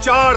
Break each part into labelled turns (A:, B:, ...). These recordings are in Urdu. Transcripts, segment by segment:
A: 4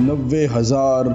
B: 90,000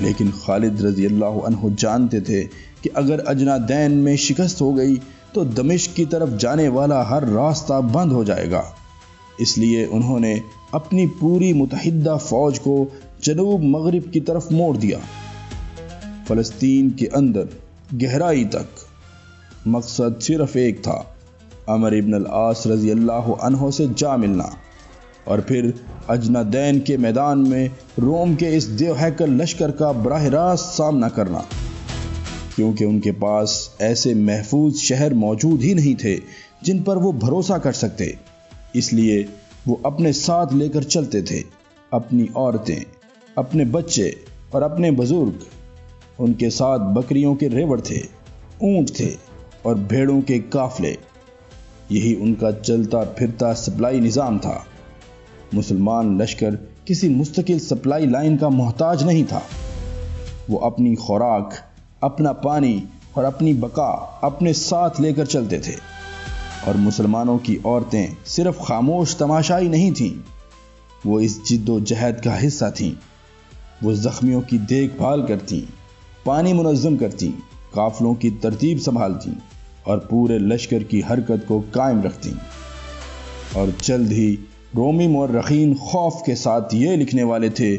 B: لیکن خالد رضی اللہ عنہ جانتے تھے کہ اگر اجنادین میں شکست ہو گئی تو دمشق کی طرف جانے والا ہر راستہ بند ہو جائے گا۔ اس لیے انہوں نے اپنی پوری متحدہ فوج کو جنوب مغرب کی طرف موڑ دیا، فلسطین کے اندر گہرائی تک۔ مقصد صرف ایک تھا، عمر ابن العاص رضی اللہ عنہ سے جا ملنا اور پھر اجنادین کے میدان میں روم کے اس دیو ہیکل لشکر کا براہ راست سامنا کرنا، کیونکہ ان کے پاس ایسے محفوظ شہر موجود ہی نہیں تھے جن پر وہ بھروسہ کر سکتے۔ اس لیے وہ اپنے ساتھ لے کر چلتے تھے اپنی عورتیں، اپنے بچے اور اپنے بزرگ۔ ان کے ساتھ بکریوں کے ریوڑ تھے، اونٹ تھے اور بھیڑوں کے قافلے۔ یہی ان کا چلتا پھرتا سپلائی نظام تھا۔ مسلمان لشکر کسی مستقل سپلائی لائن کا محتاج نہیں تھا۔ وہ اپنی خوراک، اپنا پانی اور اپنی بقا اپنے ساتھ لے کر چلتے تھے، اور مسلمانوں کی عورتیں صرف خاموش تماشائی نہیں تھیں، وہ اس جد و جہد کا حصہ تھیں۔ وہ زخمیوں کی دیکھ بھال کرتیں، پانی منظم کرتیں، قافلوں کی ترتیب سنبھالتیں اور پورے لشکر کی حرکت کو قائم رکھتیں۔ اور جلد ہی رومی مورخین خوف کے ساتھ یہ لکھنے والے تھے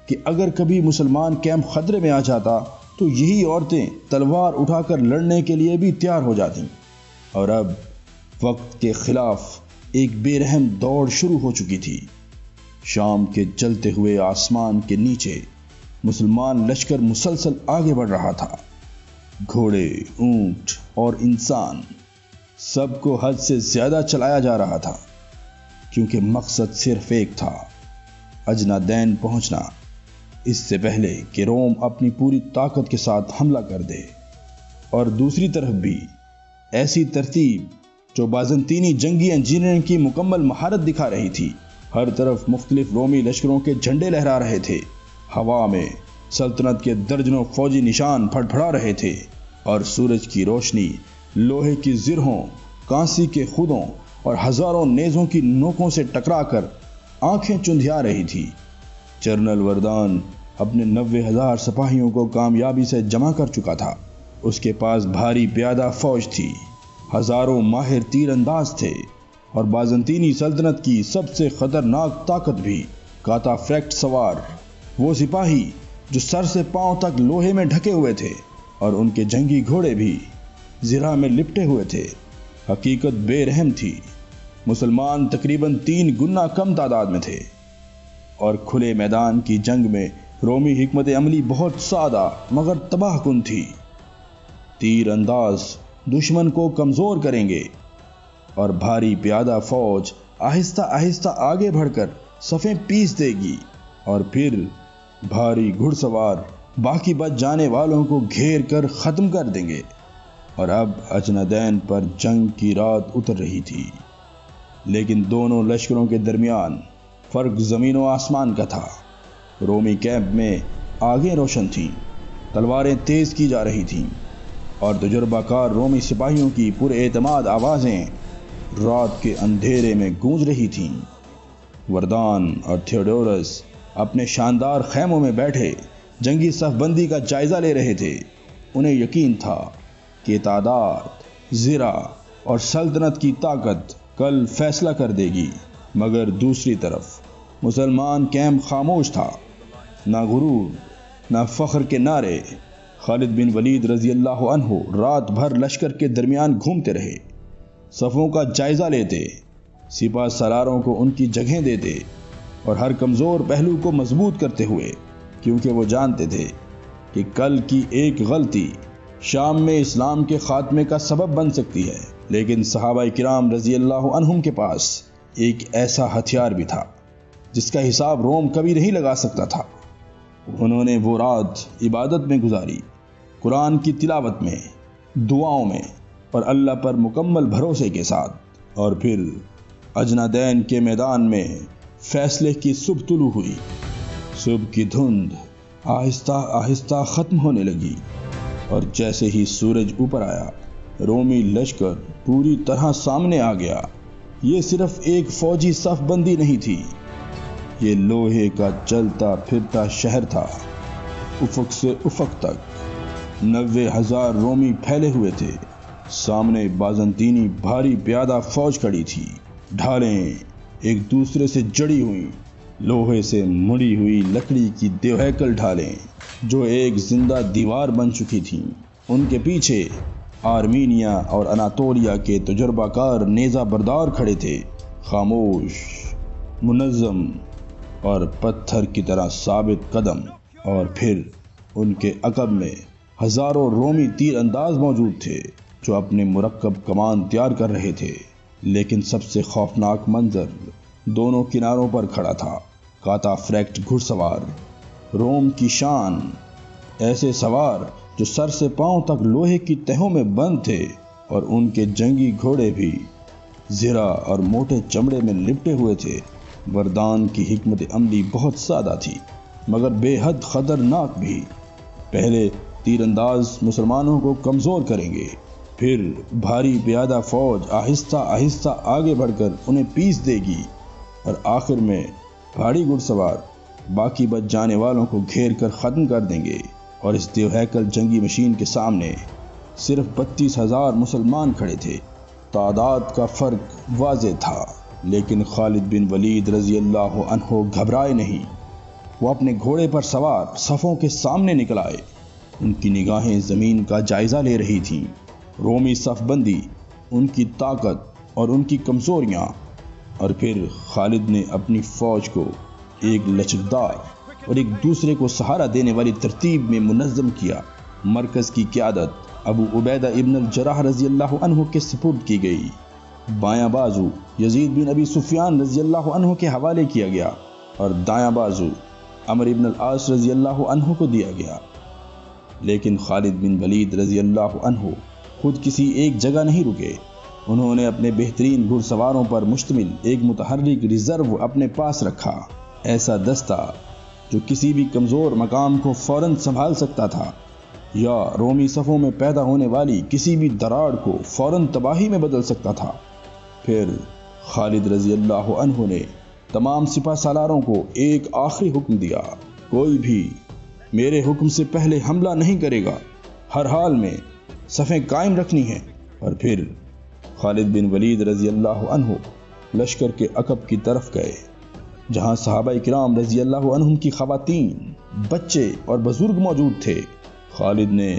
B: کہ اگر کبھی مسلمان کیمپ خطرے میں آ جاتا تو یہی عورتیں تلوار اٹھا کر لڑنے کے لیے بھی تیار ہو جاتیں۔ اور اب وقت کے خلاف ایک بے رحم دوڑ شروع ہو چکی تھی۔ شام کے جلتے ہوئے آسمان کے نیچے مسلمان لشکر مسلسل آگے بڑھ رہا تھا۔ گھوڑے، اونٹ اور انسان سب کو حد سے زیادہ چلایا جا رہا تھا، کیونکہ مقصد صرف ایک تھا، اجنادین پہنچنا، اس سے پہلے کہ روم اپنی پوری طاقت کے ساتھ حملہ کر دے۔ اور دوسری طرف بھی ایسی ترتیب جو بازنطینی جنگی انجینئرنگ کی مکمل مہارت دکھا رہی تھی۔ ہر طرف مختلف رومی لشکروں کے جھنڈے لہرا رہے تھے، ہوا میں سلطنت کے درجنوں فوجی نشان پھڑ پھڑا رہے تھے، اور سورج کی روشنی لوہے کی زرہوں، کانسی کے خودوں اور ہزاروں نیزوں کی نوکوں سے ٹکرا کر آنکھیں چندھیا رہی تھی۔ جنرل وردان اپنے 90,000 سپاہیوں کو کامیابی سے جمع کر چکا تھا۔ اس کے پاس بھاری پیادہ فوج تھی، ہزاروں ماہر تیر انداز تھے، اور بازنطینی سلطنت کی سب سے خطرناک طاقت بھی کاتافریکٹ سوار، وہ سپاہی جو سر سے پاؤں تک لوہے میں ڈھکے ہوئے تھے، اور ان کے جنگی گھوڑے بھی زرہ میں لپٹے ہوئے تھے۔ حقیقت بے رحم تھی۔ مسلمان تقریباً 3 گنا کم تعداد میں تھے، اور کھلے میدان کی جنگ میں رومی حکمت عملی بہت سادہ مگر تباہ کن تھی۔ تیر انداز دشمن کو کمزور کریں گے، اور بھاری پیادہ فوج آہستہ آہستہ آگے بڑھ کر صفیں پیس دے گی، اور پھر بھاری گھڑ سوار باقی بچ جانے والوں کو گھیر کر ختم کر دیں گے۔ اور اب اجنادین پر جنگ کی رات اتر رہی تھی، لیکن دونوں لشکروں کے درمیان فرق زمین و آسمان کا تھا۔ رومی کیمپ میں آگیں روشن تھیں، تلواریں تیز کی جا رہی تھیں، اور تجربہ کار رومی سپاہیوں کی پر اعتماد آوازیں رات کے اندھیرے میں گونج رہی تھیں۔ وردان اور تھیوڈورس اپنے شاندار خیموں میں بیٹھے جنگی صف بندی کا جائزہ لے رہے تھے۔ انہیں یقین تھا کہ تعداد، زرہ اور سلطنت کی طاقت کل فیصلہ کر دے گی، مگر دوسری طرف مسلمان کیمپ خاموش تھا۔ نہ غرور، نہ فخر کے نعرے۔ خالد بن ولید رضی اللہ عنہ رات بھر لشکر کے درمیان گھومتے رہے، صفوں کا جائزہ لیتے، سپاہ سالاروں کو ان کی جگہیں دیتے، اور ہر کمزور پہلو کو مضبوط کرتے ہوئے، کیونکہ وہ جانتے تھے کہ کل کی ایک غلطی شام میں اسلام کے خاتمے کا سبب بن سکتی ہے۔ لیکن صحابہ کرام رضی اللہ عنہم کے پاس ایک ایسا ہتھیار بھی تھا جس کا حساب روم کبھی نہیں لگا سکتا تھا۔ انہوں نے وہ رات عبادت میں گزاری، قرآن کی تلاوت میں، دعاؤں میں، اور اللہ پر مکمل بھروسے کے ساتھ۔ اور پھر اجنادین کے میدان میں فیصلے کی صبح طلوع ہوئی۔ صبح کی دھند آہستہ آہستہ ختم ہونے لگی، اور جیسے ہی سورج اوپر آیا، رومی لشکر پوری طرح سامنے آ گیا۔ یہ صرف ایک فوجی صف بندی نہیں تھی، یہ لوہے کا چلتا پھرتا شہر تھا۔ افق سے افق تک 90,000 رومی پھیلے ہوئے تھے۔ سامنے بازنطینی بھاری پیادہ فوج کھڑی تھی، ڈھالیں ایک دوسرے سے جڑی ہوئی، لوہے سے مڑی ہوئی لکڑی کی دیوہیکل ڈھالیں جو ایک زندہ دیوار بن چکی تھیں۔ ان کے پیچھے آرمینیا اور اناتولیا کے تجربہ کار نیزہ بردار کھڑے تھے، خاموش، منظم اور پتھر کی طرح ثابت قدم۔ اور پھر ان کے عقب میں ہزاروں رومی تیر انداز موجود تھے جو اپنے مرکب کمان تیار کر رہے تھے۔ لیکن سب سے خوفناک منظر دونوں کناروں پر کھڑا تھا۔ کاتا فریکٹ گھڑ سوار، روم کی شان، ایسے سوار جو سر سے پاؤں تک لوہے کی تہوں میں بند تھے، اور ان کے جنگی گھوڑے بھی زرہ اور موٹے چمڑے میں لپٹے ہوئے تھے۔ وردان کی حکمت عملی بہت سادہ تھی مگر بے حد خطرناک بھی۔ پہلے تیر انداز مسلمانوں کو کمزور کریں گے، پھر بھاری پیادہ فوج آہستہ آہستہ آگے بڑھ کر انہیں پیس دے گی، اور آخر میں پہاڑی گھڑ سوار باقی بچ جانے والوں کو گھیر کر ختم کر دیں گے۔ اور اس دیوہیکل جنگی مشین کے سامنے صرف 32,000 مسلمان کھڑے تھے۔ تعداد کا فرق واضح تھا، لیکن خالد بن ولید رضی اللہ عنہ گھبرائے نہیں۔ وہ اپنے گھوڑے پر سوار صفوں کے سامنے نکل آئے۔ ان کی نگاہیں زمین کا جائزہ لے رہی تھیں، رومی صف بندی، ان کی طاقت اور ان کی کمزوریاں۔ اور پھر خالد نے اپنی فوج کو ایک لچکدار اور ایک دوسرے کو سہارا دینے والی ترتیب میں منظم کیا۔ مرکز کی قیادت ابو عبیدہ ابن الجراح رضی اللہ عنہ کے سپرد کی گئی، بایاں بازو یزید بن ابی سفیان رضی اللہ عنہ کے حوالے کیا گیا، اور دایاں بازو عمرو بن العاص رضی اللہ عنہ کو دیا گیا۔ لیکن خالد بن ولید رضی اللہ عنہ خود کسی ایک جگہ نہیں رکے۔ انہوں نے اپنے بہترین گھڑ سواروں پر مشتمل ایک متحرک ریزرو اپنے پاس رکھا، ایسا دستہ جو کسی بھی کمزور مقام کو فوراً سنبھال سکتا تھا، یا رومی صفوں میں پیدا ہونے والی کسی بھی دراڑ کو فوراً تباہی میں بدل سکتا تھا۔ پھر خالد رضی اللہ عنہ نے تمام سپہ سالاروں کو ایک آخری حکم دیا، کوئی بھی میرے حکم سے پہلے حملہ نہیں کرے گا، ہر حال میں صفیں قائم رکھنی ہیں۔ اور پھر خالد بن ولید رضی اللہ عنہ لشکر کے عقب کی طرف گئے، جہاں صحابہ کرام رضی اللہ عنہم کی خواتین، بچے اور بزرگ موجود تھے۔ خالد نے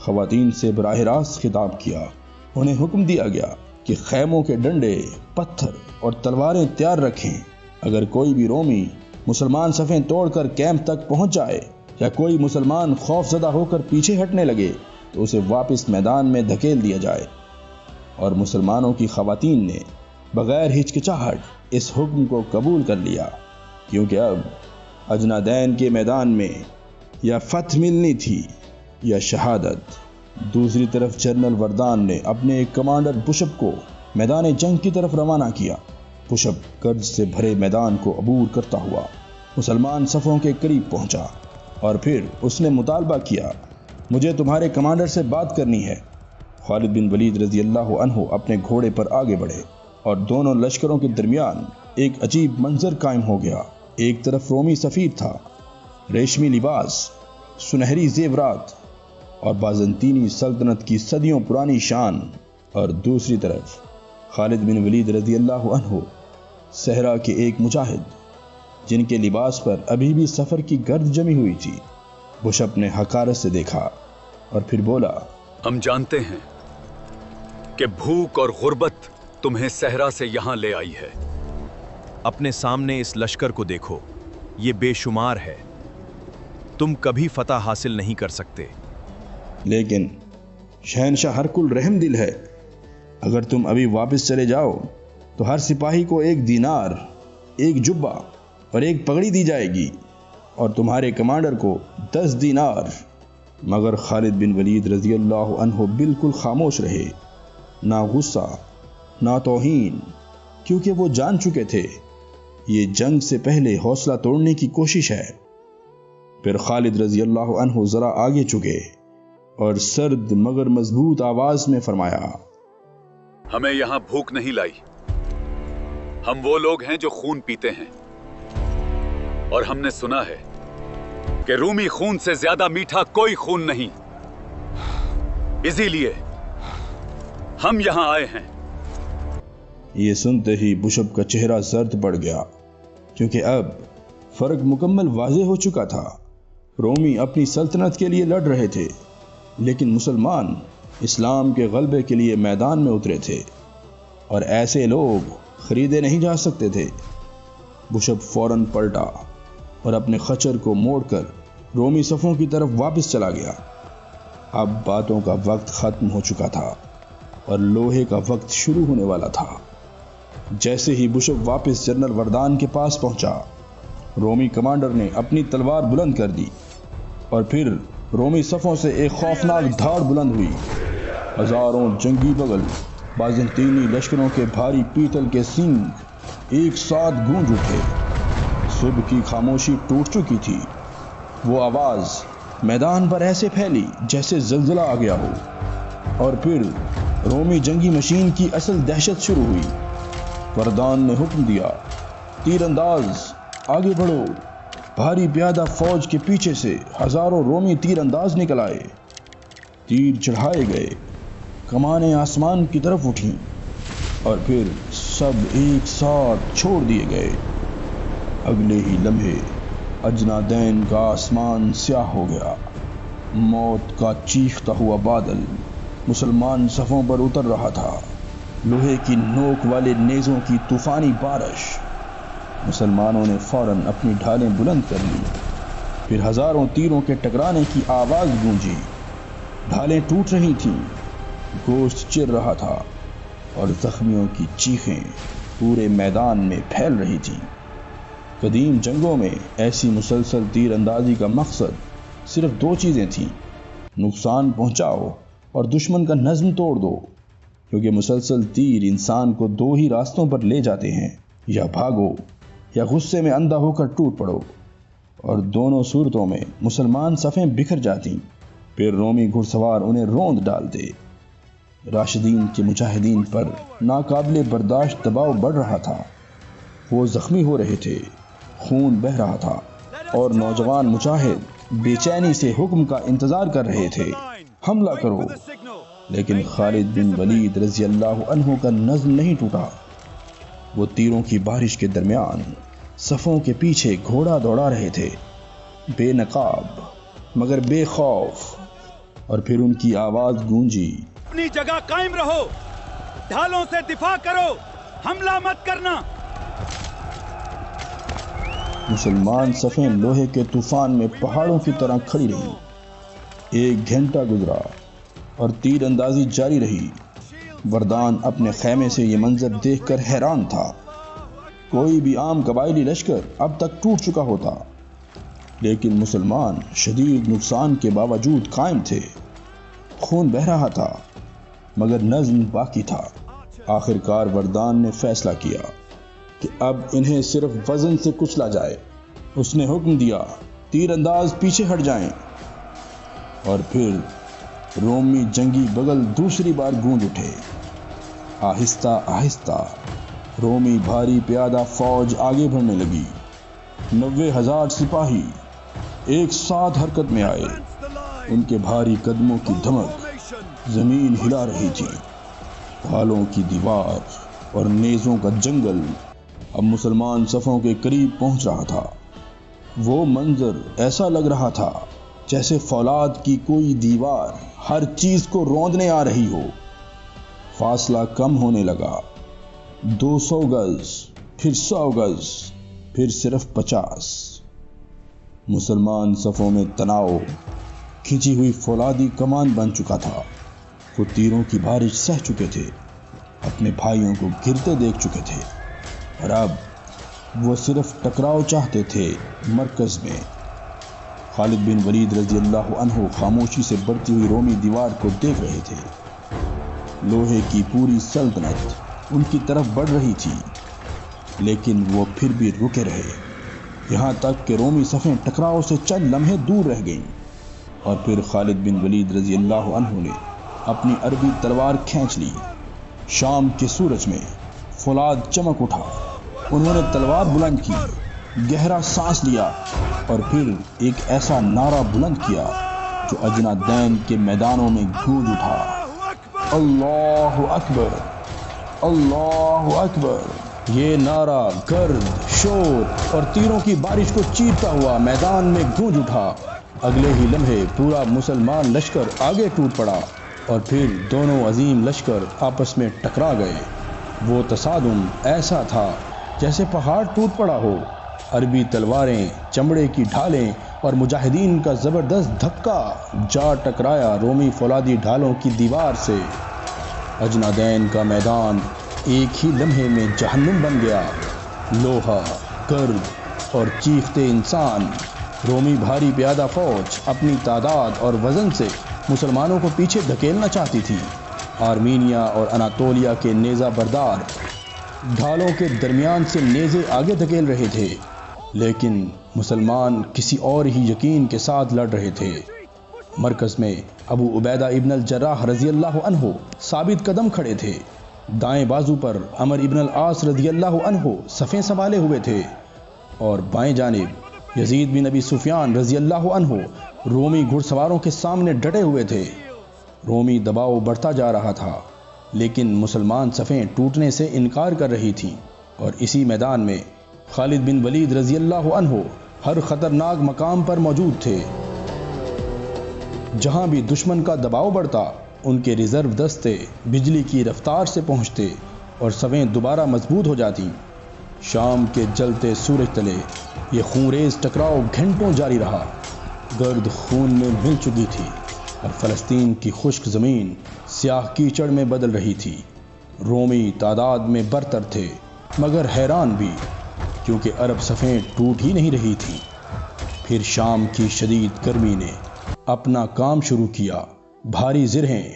B: خواتین سے براہ راست خطاب کیا۔ انہیں حکم دیا گیا کہ خیموں کے ڈنڈے، پتھر اور تلواریں تیار رکھیں۔ اگر کوئی بھی رومی مسلمان صفیں توڑ کر کیمپ تک پہنچ جائے، یا کوئی مسلمان خوف زدہ ہو کر پیچھے ہٹنے لگے، تو اسے واپس میدان میں دھکیل دیا جائے۔ اور مسلمانوں کی خواتین نے بغیر ہچکچاہٹ اس حکم کو قبول کر لیا، کیونکہ اب اجنادین کے میدان میں یا فتح ملنی تھی یا شہادت۔ دوسری طرف جنرل وردان نے اپنے ایک کمانڈر بشپ کو میدان جنگ کی طرف روانہ کیا۔ بشپ گرد سے بھرے میدان کو عبور کرتا ہوا مسلمان صفوں کے قریب پہنچا، اور پھر اس نے مطالبہ کیا، مجھے تمہارے کمانڈر سے بات کرنی ہے۔ خالد بن ولید رضی اللہ عنہ اپنے گھوڑے پر آگے بڑھے، اور دونوں لشکروں کے درمیان ایک عجیب منظر قائم ہو گیا۔ ایک طرف رومی سفیر تھا، ریشمی لباس، سنہری زیورات اور بازنطینی سلطنت کی صدیوں پرانی شان، اور دوسری طرف خالد بن ولید رضی اللہ عنہ، صحرا کے ایک مجاہد، جن کے لباس پر ابھی بھی سفر کی گرد جمی ہوئی تھی۔ بشپ نے حقارت سے دیکھا اور پھر بولا،
C: ہم جانتے ہیں کہ بھوک اور غربت تمہیں صحرا سے یہاں لے آئی ہے۔
A: اپنے سامنے اس لشکر کو دیکھو، یہ بے شمار ہے، تم کبھی فتح حاصل نہیں کر سکتے۔
B: لیکن شہنشاہ ہرکل رحم دل ہے، اگر تم ابھی واپس چلے جاؤ تو ہر سپاہی کو 1 دینار، 1 جبہ اور 1 پگڑی دی جائے گی، اور تمہارے کمانڈر کو 10 دینار۔ مگر خالد بن ولید رضی اللہ عنہ بالکل خاموش رہے، نہ غصہ نہ توہین، کیونکہ وہ جان چکے تھے یہ جنگ سے پہلے حوصلہ توڑنے کی کوشش ہے۔ پھر خالد رضی اللہ عنہ ذرا آگے چکے اور سرد مگر مضبوط آواز میں فرمایا،
C: ہمیں یہاں بھوک نہیں لائی، ہم وہ لوگ ہیں جو خون پیتے ہیں، اور ہم نے سنا ہے کہ رومی خون سے زیادہ میٹھا کوئی خون نہیں، اسی لیے ہم یہاں آئے ہیں۔
B: یہ سنتے ہی بشپ کا چہرہ زرد پڑ گیا، کیونکہ اب فرق مکمل واضح ہو چکا تھا۔ رومی اپنی سلطنت کے لیے لڑ رہے تھے، لیکن مسلمان اسلام کے غلبے کے لیے میدان میں اترے تھے، اور ایسے لوگ خریدے نہیں جا سکتے تھے۔ بشپ فوراً پلٹا اور اپنے خچر کو موڑ کر رومی صفوں کی طرف واپس چلا گیا۔ اب باتوں کا وقت ختم ہو چکا تھا اور لوہے کا وقت شروع ہونے والا تھا۔ جیسے ہی بشپ واپس جنرل وردان کے پاس پہنچا، رومی کمانڈر نے اپنی تلوار بلند کر دی، اور پھر رومی صفوں سے ایک خوفناک دھاڑ بلند ہوئی۔ ہزاروں جنگی بغل بازنطینی لشکروں کے بھاری پیتل کے سینگ ایک ساتھ گونج اٹھے۔ صبح کی خاموشی ٹوٹ چکی تھی۔ وہ آواز میدان پر ایسے پھیلی جیسے زلزلہ آ گیا ہو، اور پھر رومی جنگی مشین کی اصل دہشت شروع ہوئی۔ وردان نے حکم دیا، تیر انداز آگے بڑھو۔ بھاری پیادہ فوج کے پیچھے سے ہزاروں رومی تیر انداز نکل آئے۔ تیر چڑھائے گئے، کمانیں آسمان کی طرف اٹھیں، اور پھر سب ایک ساتھ چھوڑ دیے گئے۔ اگلے ہی لمحے اجنا دین کا آسمان سیاہ ہو گیا۔ موت کا چیختا ہوا بادل مسلمان صفوں پر اتر رہا تھا، لوہے کی نوک والے نیزوں کی طوفانی بارش۔ مسلمانوں نے فوراً اپنی ڈھالیں بلند کر لی، پھر ہزاروں تیروں کے ٹکرانے کی آواز گونجی۔ ڈھالیں ٹوٹ رہی تھیں، گوشت چر رہا تھا، اور زخمیوں کی چیخیں پورے میدان میں پھیل رہی تھیں۔ قدیم جنگوں میں ایسی مسلسل تیر اندازی کا مقصد صرف دو چیزیں تھیں: نقصان پہنچاؤ اور دشمن کا نظم توڑ دو، کیونکہ مسلسل تیر انسان کو دو ہی راستوں پر لے جاتے ہیں، یا بھاگو یا غصے میں اندھا ہو کر ٹوٹ پڑو، اور دونوں صورتوں میں مسلمان صفیں بکھر جاتی، پھر رومی گھڑ سوار انہیں روند ڈالتے۔ راشدین کے مجاہدین پر ناقابل برداشت دباؤ بڑھ رہا تھا۔ وہ زخمی ہو رہے تھے، خون بہہ رہا تھا، اور نوجوان مجاہد بے چینی سے حکم کا انتظار کر رہے تھے، حملہ کرو۔ لیکن خالد بن ولید رضی اللہ عنہ کا نظم نہیں ٹوٹا۔ وہ تیروں کی بارش کے درمیان صفوں کے پیچھے گھوڑا دوڑا رہے تھے، بے نقاب مگر بے خوف۔ اور پھر ان کی آواز گونجی،
C: اپنی جگہ قائم رہو، ڈھالوں سے دفاع کرو، حملہ مت کرنا۔
B: مسلمان صفیں لوہے کے طوفان میں پہاڑوں کی طرح کھڑی رہی۔ ایک گھنٹہ گزرا اور تیر اندازی جاری رہی۔ وردان اپنے خیمے سے یہ منظر دیکھ کر حیران تھا۔ کوئی بھی عام قبائلی لشکر اب تک ٹوٹ چکا ہوتا، لیکن مسلمان شدید نقصان کے باوجود قائم تھے۔ خون بہہ رہا تھا، مگر نظم باقی تھا۔ آخر کار وردان نے فیصلہ کیا کہ اب انہیں صرف وزن سے کچلا جائے۔ اس نے حکم دیا، تیر انداز پیچھے ہٹ جائیں، اور پھر رومی جنگی بغل دوسری بار گونج اٹھے۔ آہستہ آہستہ رومی بھاری پیادہ فوج آگے بڑھنے لگی۔ 90,000 سپاہی ایک ساتھ حرکت میں آئے۔ ان کے بھاری قدموں کی دھمک زمین ہلا رہی تھی۔ ڈھالوں کی دیوار اور نیزوں کا جنگل اب مسلمان صفوں کے قریب پہنچ رہا تھا۔ وہ منظر ایسا لگ رہا تھا جیسے فولاد کی کوئی دیوار ہر چیز کو روندنے آ رہی ہو۔ فاصلہ کم ہونے لگا، 200 گز، پھر 100 گز، پھر صرف 50۔ مسلمان صفوں میں تناؤ کھینچی ہوئی فولادی کمان بن چکا تھا۔ وہ تیروں کی بارش سہ چکے تھے، اپنے بھائیوں کو گرتے دیکھ چکے تھے، اور اب وہ صرف ٹکراؤ چاہتے تھے مرکز میں۔ خالد بن ولید رضی اللہ عنہ خاموشی سے بڑھتی ہوئی رومی دیوار کو دیکھ رہے تھے۔ لوہے کی پوری سلطنت ان کی طرف بڑھ رہی تھی، لیکن وہ پھر بھی رکے رہے، یہاں تک کہ رومی صفیں ٹکراؤ سے چند لمحے دور رہ گئیں۔ اور پھر خالد بن ولید رضی اللہ عنہ نے اپنی عربی تلوار کھینچ لی۔ شام کے سورج میں فولاد چمک اٹھا۔ انہوں نے تلوار بلند کی، گہرا سانس لیا اور پھر ایک ایسا نعرہ بلند کیا جو اجنا دین کے میدانوں میں گونج اٹھا، اللہ اکبر، اللہ اکبر۔ یہ نعرہ گرد، شور اور تیروں کی بارش کو چیرتا ہوا میدان میں گونج اٹھا۔ اگلے ہی لمحے پورا مسلمان لشکر آگے ٹوٹ پڑا اور پھر دونوں عظیم لشکر آپس میں ٹکرا گئے۔ وہ تصادم ایسا تھا جیسے پہاڑ ٹوٹ پڑا ہو۔ عربی تلواریں، چمڑے کی ڈھالیں اور مجاہدین کا زبردست دھکا جا ٹکرایا رومی فولادی ڈھالوں کی دیوار سے۔ اجنا دین کا میدان ایک ہی لمحے میں جہنم بن گیا۔ لوہا، گرد اور چیختے انسان۔ رومی بھاری پیادہ فوج اپنی تعداد اور وزن سے مسلمانوں کو پیچھے دھکیلنا چاہتی تھی۔ آرمینیا اور اناتولیا کے نیزہ بردار ڈھالوں کے درمیان سے نیزے آگے دھکیل رہے تھے، لیکن مسلمان کسی اور ہی یقین کے ساتھ لڑ رہے تھے۔ مرکز میں ابو عبیدہ ابن الجراح رضی اللہ عنہ ثابت قدم کھڑے تھے۔ دائیں بازو پر عمر ابن العاص رضی اللہ عنہ صفیں سنبھالے ہوئے تھے اور بائیں جانب یزید بن ابی سفیان رضی اللہ عنہ رومی گھڑ سواروں کے سامنے ڈٹے ہوئے تھے۔ رومی دباؤ بڑھتا جا رہا تھا، لیکن مسلمان صفیں ٹوٹنے سے انکار کر رہی تھیں، اور اسی میدان میں خالد بن ولید رضی اللہ عنہ ہر خطرناک مقام پر موجود تھے۔ جہاں بھی دشمن کا دباؤ بڑھتا، ان کے ریزرو دستے بجلی کی رفتار سے پہنچتے اور صفیں دوبارہ مضبوط ہو جاتی۔ شام کے جلتے سورج تلے یہ خونریز ٹکراؤ گھنٹوں جاری رہا۔ گرد خون میں مل چکی تھی اور فلسطین کی خشک زمین سیاہ کیچڑ میں بدل رہی تھی۔ رومی تعداد میں برتر تھے، مگر حیران بھی، کیونکہ عرب صفیں ٹوٹ ہی نہیں رہی تھیں۔ پھر شام کی شدید گرمی نے اپنا کام شروع کیا۔ بھاری زرہیں،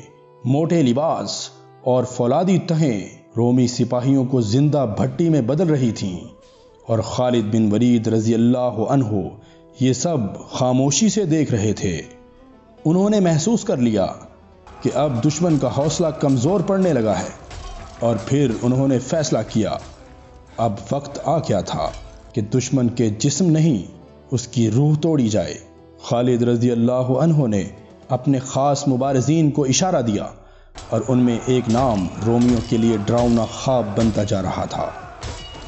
B: موٹے لباس اور فولادی تہیں رومی سپاہیوں کو زندہ بھٹی میں بدل رہی تھیں، اور خالد بن ولید رضی اللہ عنہ یہ سب خاموشی سے دیکھ رہے تھے۔ انہوں نے محسوس کر لیا کہ اب دشمن کا حوصلہ کمزور پڑنے لگا ہے، اور پھر انہوں نے فیصلہ کیا اب وقت آ گیا تھا کہ دشمن کے جسم نہیں، اس کی روح توڑی جائے۔ خالد رضی اللہ عنہ نے اپنے خاص مبارزین کو اشارہ دیا، اور ان میں ایک نام رومیوں کے لیے ڈراؤنا خواب بنتا جا رہا تھا۔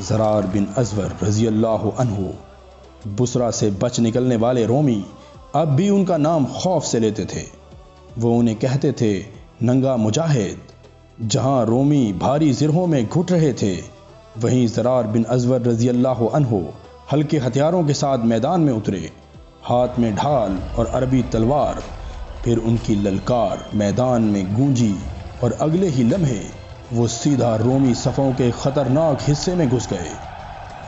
B: زرار بن ازور رضی اللہ عنہ، بصرہ سے بچ نکلنے والے رومی اب بھی ان کا نام خوف سے لیتے تھے۔ وہ انہیں کہتے تھے ننگا مجاہد۔ جہاں رومی بھاری زرہوں میں گھٹ رہے تھے، وہیں زرار بن ازور رضی اللہ عنہ ہلکے ہتھیاروں کے ساتھ میدان میں اترے، ہاتھ میں ڈھال اور عربی تلوار۔ پھر ان کی للکار میدان میں گونجی، اور اگلے ہی لمحے وہ سیدھا رومی صفوں کے خطرناک حصے میں گھس گئے۔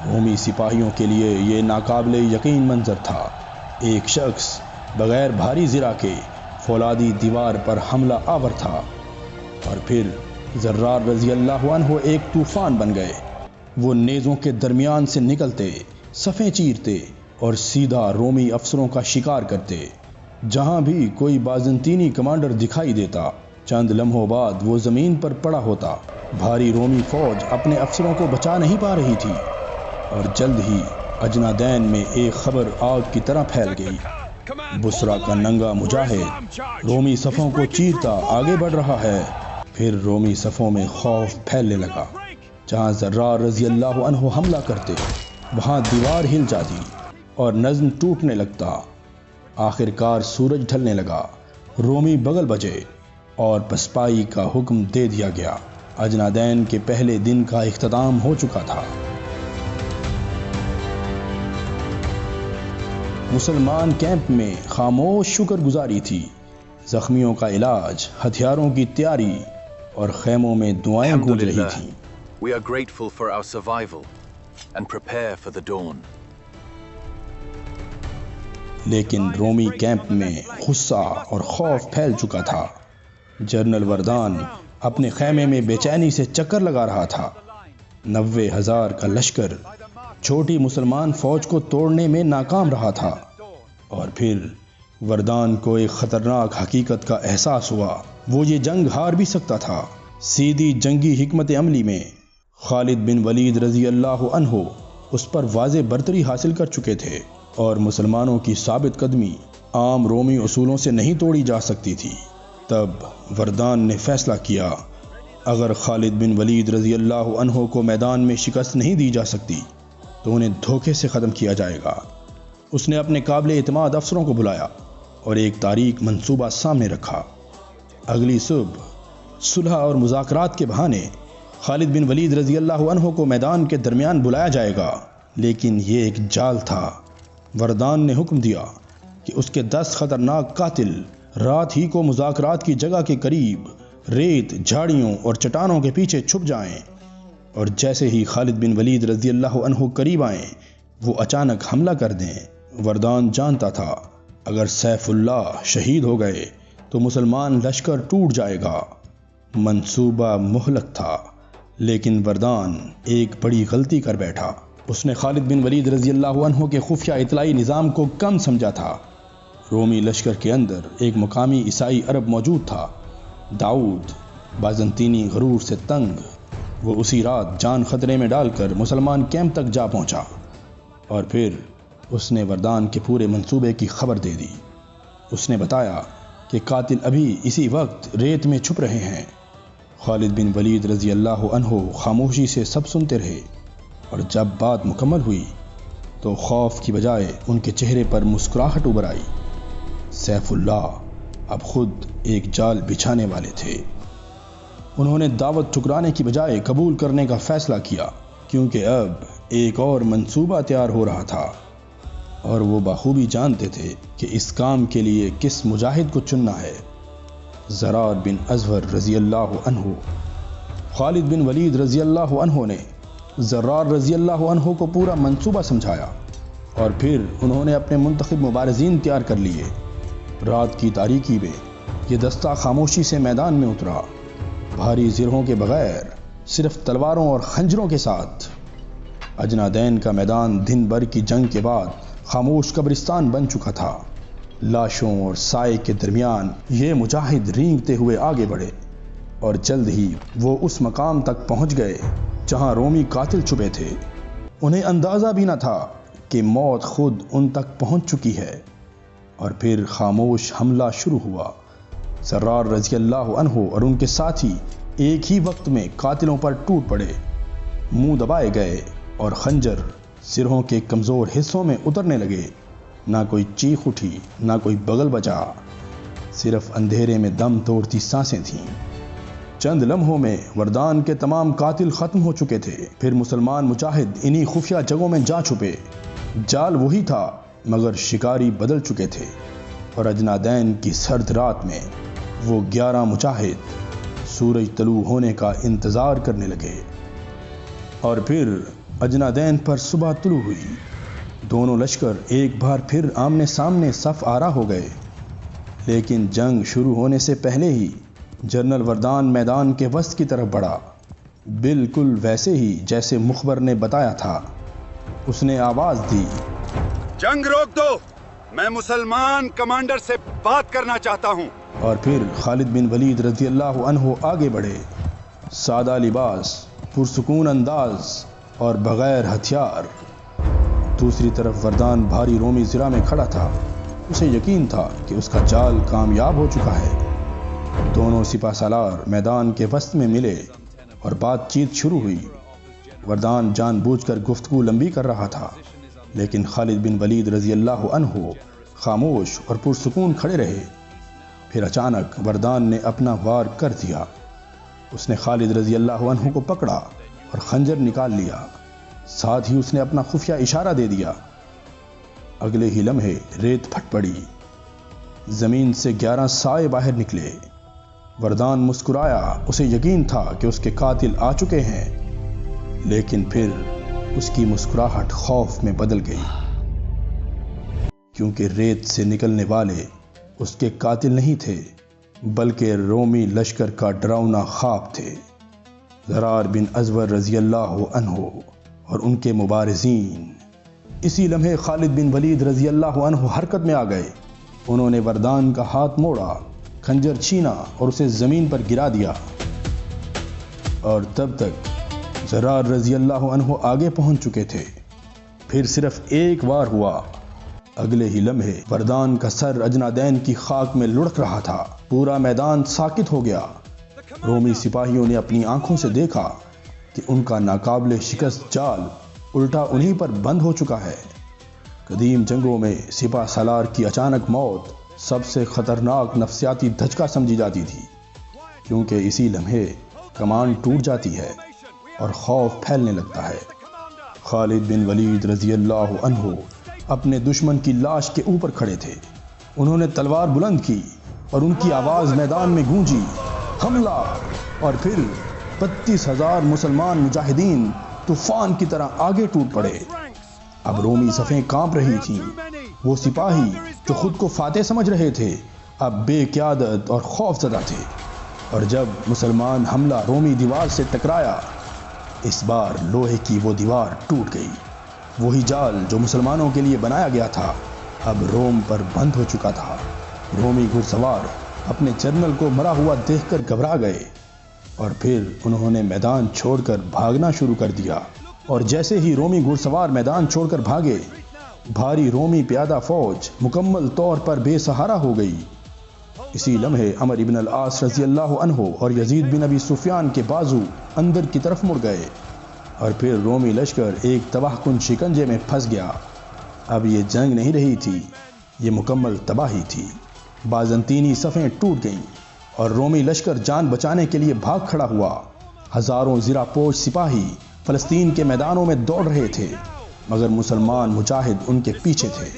B: رومی سپاہیوں کے لیے یہ ناقابل یقین منظر تھا۔ ایک شخص بغیر بھاری زرہ کے فولادی دیوار پر حملہ آور تھا، اور پھر زرار رضی اللہ عنہ ایک طوفان بن گئے۔ وہ نیزوں کے درمیان سے نکلتے، صفیں چیرتے اور سیدھا رومی افسروں کا شکار کرتے۔ جہاں بھی کوئی بازنطینی کمانڈر دکھائی دیتا، چند لمحوں بعد وہ زمین پر پڑا ہوتا۔ بھاری رومی فوج اپنے افسروں کو بچا نہیں پا رہی تھی، اور جلد ہی اجنا دین میں ایک خبر آگ کی طرح پھیل گئی۔ بصرہ کا ننگا مجاہد رومی صفوں کو چیرتا آگے بڑھ رہا ہے۔ پھر رومی صفوں میں خوف پھیلنے لگا۔ جہاں زرار رضی اللہ عنہ حملہ کرتے، وہاں دیوار ہل جاتی اور نظم ٹوٹنے لگتا۔ آخر کار سورج ڈھلنے لگا، رومی بغل بجے اور پسپائی کا حکم دے دیا گیا۔ اجنا دین کے پہلے دن کا اختتام ہو چکا تھا۔ مسلمان کیمپ میں خاموش شکر گزاری تھی۔ زخمیوں کا علاج، ہتھیاروں کی تیاری اور خیموں میں دعائیں گونج رہی تھیں۔
A: We are grateful for our survival and prepare for the dawn.
B: لیکن رومی کیمپ میں غصہ اور خوف پھیل چکا تھا۔ جنرل وردان اپنے خیمے میں بے چینی سے چکر لگا رہا تھا۔ 90,000 کا لشکر چھوٹی مسلمان فوج کو توڑنے میں ناکام رہا تھا، اور پھر وردان کو ایک خطرناک حقیقت کا احساس ہوا۔ وہ یہ جنگ ہار بھی سکتا تھا۔ سیدھی جنگی حکمت عملی میں خالد بن ولید رضی اللہ عنہ اس پر واضح برتری حاصل کر چکے تھے اور مسلمانوں کی ثابت قدمی عام رومی اصولوں سے نہیں توڑی جا سکتی تھی۔ تب وردان نے فیصلہ کیا اگر خالد بن ولید رضی اللہ عنہ کو میدان میں شکست نہیں دی جا سکتی تو انہیں دھوکے سے ختم کیا جائے گا۔ اس نے اپنے قابل اعتماد افسروں کو بلایا اور ایک تاریک منصوبہ سامنے رکھا۔ اگلی صبح صلح اور مذاکرات کے بہانے خالد بن ولید رضی اللہ عنہ کو میدان کے درمیان بلایا جائے گا، لیکن یہ ایک جال تھا۔ وردان نے حکم دیا کہ اس کے 10 خطرناک قاتل رات ہی کو مذاکرات کی جگہ کے قریب ریت، جھاڑیوں اور چٹانوں کے پیچھے چھپ جائیں، اور جیسے ہی خالد بن ولید رضی اللہ عنہ قریب آئیں وہ اچانک حملہ کر دیں۔ وردان جانتا تھا اگر سیف اللہ شہید ہو گئے تو مسلمان لشکر ٹوٹ جائے گا۔ منصوبہ مہلک تھا، لیکن وردان ایک بڑی غلطی کر بیٹھا۔ اس نے خالد بن ولید رضی اللہ عنہ کے خفیہ اطلاعی نظام کو کم سمجھا تھا۔ رومی لشکر کے اندر ایک مقامی عیسائی عرب موجود تھا، داؤد، بازنطینی غرور سے تنگ۔ وہ اسی رات جان خطرے میں ڈال کر مسلمان کیمپ تک جا پہنچا، اور پھر اس نے وردان کے پورے منصوبے کی خبر دے دی۔ اس نے بتایا کہ قاتل ابھی اسی وقت ریت میں چھپ رہے ہیں۔ خالد بن ولید رضی اللہ عنہ خاموشی سے سب سنتے رہے، اور جب بات مکمل ہوئی تو خوف کی بجائے ان کے چہرے پر مسکراہٹ ابھر آئی۔ سیف اللہ اب خود ایک جال بچھانے والے تھے۔ انہوں نے دعوت ٹھکرانے کی بجائے قبول کرنے کا فیصلہ کیا، کیونکہ اب ایک اور منصوبہ تیار ہو رہا تھا، اور وہ بخوبی جانتے تھے کہ اس کام کے لیے کس مجاہد کو چننا ہے۔ زرار بن ازور رضی اللہ عنہ۔ خالد بن ولید رضی اللہ عنہ نے زرار رضی اللہ عنہ کو پورا منصوبہ سمجھایا، اور پھر انہوں نے اپنے منتخب مبارزین تیار کر لیے۔ رات کی تاریکی میں یہ دستہ خاموشی سے میدان میں اترا، بھاری زرہوں کے بغیر، صرف تلواروں اور خنجروں کے ساتھ۔ اجنادین کا میدان دن بھر کی جنگ کے بعد خاموش قبرستان بن چکا تھا۔ لاشوں اور سائے کے درمیان یہ مجاہد رینگتے ہوئے آگے بڑھے، اور جلد ہی وہ اس مقام تک پہنچ گئے جہاں رومی قاتل چھپے تھے۔ انہیں اندازہ بھی نہ تھا کہ موت خود ان تک پہنچ چکی ہے، اور پھر خاموش حملہ شروع ہوا۔ زرار رضی اللہ عنہ اور ان کے ساتھی ایک ہی وقت میں قاتلوں پر ٹوٹ پڑے، منہ دبائے گئے اور خنجر سروں کے کمزور حصوں میں اترنے لگے۔ نہ کوئی چیخ اٹھی، نہ کوئی بغل بجا، صرف اندھیرے میں دم توڑتی سانسیں تھیں۔ چند لمحوں میں وردان کے تمام قاتل ختم ہو چکے تھے۔ پھر مسلمان مجاہد انہی خفیہ جگہوں میں جا چھپے۔ جال وہی تھا، مگر شکاری بدل چکے تھے، اور اجنادین کی سرد رات میں وہ 11 مجاہد سورج طلوع ہونے کا انتظار کرنے لگے۔ اور پھر اجنادین پر صبح طلوع ہوئی۔ دونوں لشکر ایک بار پھر آمنے سامنے صف آرا ہو گئے، لیکن جنگ شروع ہونے سے پہلے ہی جنرل وردان میدان کے وسط کی طرف بڑھا، بالکل ویسے ہی جیسے مخبر نے بتایا تھا۔ اس نے آواز دی،
A: جنگ روک دو، میں مسلمان کمانڈر سے بات کرنا چاہتا ہوں۔
B: اور پھر خالد بن ولید رضی اللہ عنہ آگے بڑھے، سادہ لباس، پرسکون انداز اور بغیر ہتھیار۔ دوسری طرف وردان بھاری رومی زرہ میں کھڑا تھا۔ اسے یقین تھا کہ اس کا جال کامیاب ہو چکا ہے۔ دونوں سپہ سالار میدان کے وسط میں ملے اور بات چیت شروع ہوئی۔ وردان جان بوجھ کر گفتگو لمبی کر رہا تھا، لیکن خالد بن ولید رضی اللہ عنہ خاموش اور پرسکون کھڑے رہے۔ پھر اچانک وردان نے اپنا وار کر دیا۔ اس نے خالد رضی اللہ عنہ کو پکڑا اور خنجر نکال لیا، ساتھ ہی اس نے اپنا خفیہ اشارہ دے دیا۔ اگلے ہی لمحے ریت پھٹ پڑی، زمین سے 11 سائے باہر نکلے۔ وردان مسکرایا، اسے یقین تھا کہ اس کے قاتل آ چکے ہیں، لیکن پھر اس کی مسکراہٹ خوف میں بدل گئی، کیونکہ ریت سے نکلنے والے اس کے قاتل نہیں تھے، بلکہ رومی لشکر کا ڈراؤنا خواب تھے۔ زرار بن ازور رضی اللہ عنہ اور ان کے مبارزین۔ اسی لمحے خالد بن ولید رضی اللہ عنہ حرکت میں آ گئے۔ انہوں نے وردان کا ہاتھ موڑا، خنجر چھینا اور اسے زمین پر گرا دیا، اور تب تک زرار رضی اللہ عنہ آگے پہنچ چکے تھے۔ پھر صرف ایک بار ہوا۔ اگلے ہی لمحے وردان کا سر اجنادین کی خاک میں لڑک رہا تھا۔ پورا میدان ساکت ہو گیا۔ رومی سپاہیوں نے اپنی آنکھوں سے دیکھا کہ ان کا ناقابل شکست جال الٹا انہی پر بند ہو چکا ہے۔ قدیم جنگوں میں سپہ سالار کی اچانک موت سب سے خطرناک نفسیاتی دھچکا سمجھی جاتی تھی، کیونکہ اسی لمحے کمان ٹوٹ جاتی ہے اور خوف پھیلنے لگتا ہے۔ خالد بن ولید رضی اللہ عنہ اپنے دشمن کی لاش کے اوپر کھڑے تھے۔ انہوں نے تلوار بلند کی اور ان کی آواز میدان میں گونجی، حملہ! اور پھر 32,000 مسلمان مجاہدین طوفان کی طرح آگے ٹوٹ پڑے۔ اب رومی صفیں کانپ رہی تھیں۔ وہ سپاہی جو خود کو فاتح سمجھ رہے تھے اب بے قیادت اور خوف زدہ تھے، اور جب مسلمان حملہ رومی دیوار سے ٹکرایا، اس بار لوہے کی وہ دیوار ٹوٹ گئی۔ وہی جال جو مسلمانوں کے لیے بنایا گیا تھا اب روم پر بند ہو چکا تھا۔ رومی گھڑ سوار اپنے جنرل کو مرا ہوا دیکھ کر گھبرا گئے، اور پھر انہوں نے میدان چھوڑ کر بھاگنا شروع کر دیا۔ اور جیسے ہی رومی گھڑ سوار میدان چھوڑ کر بھاگے، بھاری رومی پیادہ فوج مکمل طور پر بے سہارا ہو گئی۔ اسی لمحے عمر ابن العاص رضی اللہ عنہ اور یزید بن ابی سفیان کے بازو اندر کی طرف مڑ گئے، اور پھر رومی لشکر ایک تباہ کن شکنجے میں پھنس گیا۔ اب یہ جنگ نہیں رہی تھی، یہ مکمل تباہی تھی۔ بازنطینی صفیں ٹوٹ گئیں اور رومی لشکر جان بچانے کے لیے بھاگ کھڑا ہوا۔ ہزاروں زرہ پوش سپاہی فلسطین کے میدانوں میں دوڑ رہے تھے، مگر مسلمان مجاہد ان کے پیچھے تھے،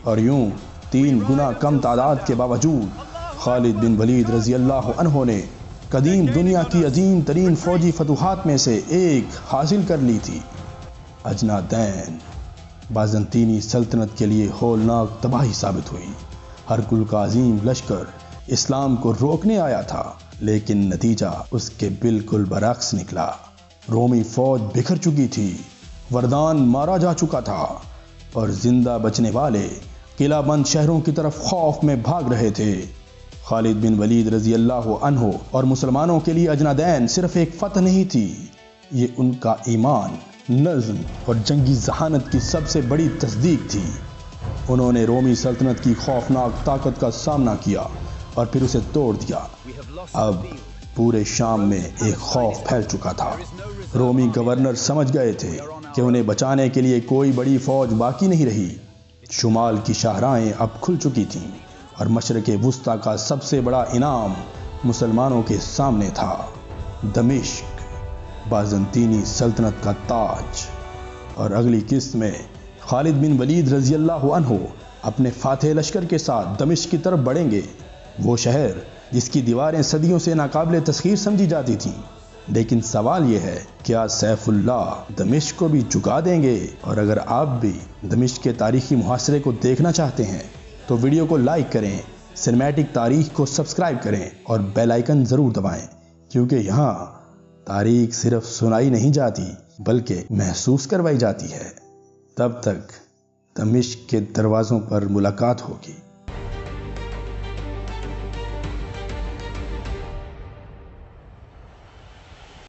B: اور یوں 3 گنا کم تعداد کے باوجود خالد بن ولید رضی اللہ عنہ نے قدیم دنیا کی عظیم ترین فوجی فتوحات میں سے ایک حاصل کر لی تھی۔ اجنادین بازنطینی سلطنت کے لیے ہولناک تباہی ثابت ہوئی۔ ہرکل کا عظیم لشکر اسلام کو روکنے آیا تھا، لیکن نتیجہ اس کے بالکل برعکس نکلا۔ رومی فوج بکھر چکی تھی، وردان مارا جا چکا تھا، اور زندہ بچنے والے قلعہ بند شہروں کی طرف خوف میں بھاگ رہے تھے۔ خالد بن ولید رضی اللہ عنہ اور مسلمانوں کے لیے اجنادین صرف ایک فتح نہیں تھی، یہ ان کا ایمان، نظم اور جنگی ذہانت کی سب سے بڑی تصدیق تھی۔ انہوں نے رومی سلطنت کی خوفناک طاقت کا سامنا کیا اور پھر اسے توڑ دیا۔ اب پورے شام میں ایک خوف پھیل چکا تھا۔ رومی گورنر سمجھ گئے تھے کہ انہیں بچانے کے لیے کوئی بڑی فوج باقی نہیں رہی۔ شمال کی شاہراہیں اب کھل چکی تھیں، اور مشرق وسطیٰ کا سب سے بڑا انعام مسلمانوں کے سامنے تھا، دمشق، بازنطینی سلطنت کا تاج۔ اور اگلی قسط میں خالد بن ولید رضی اللہ عنہ اپنے فاتح لشکر کے ساتھ دمشق کی طرف بڑھیں گے، وہ شہر جس کی دیواریں صدیوں سے ناقابل تسخیر سمجھی جاتی تھیں۔ لیکن سوال یہ ہے، کیا سیف اللہ دمشق کو بھی جھکا دیں گے؟ اور اگر آپ بھی دمشق کے تاریخی محاصرے کو دیکھنا چاہتے ہیں تو ویڈیو کو لائک کریں، سنیمیٹک تاریخ کو سبسکرائب کریں اور بیل آئیکن ضرور دبائیں، کیونکہ یہاں تاریخ صرف سنائی نہیں جاتی بلکہ محسوس کروائی جاتی ہے۔ تب تک دمشق کے دروازوں پر ملاقات ہوگی۔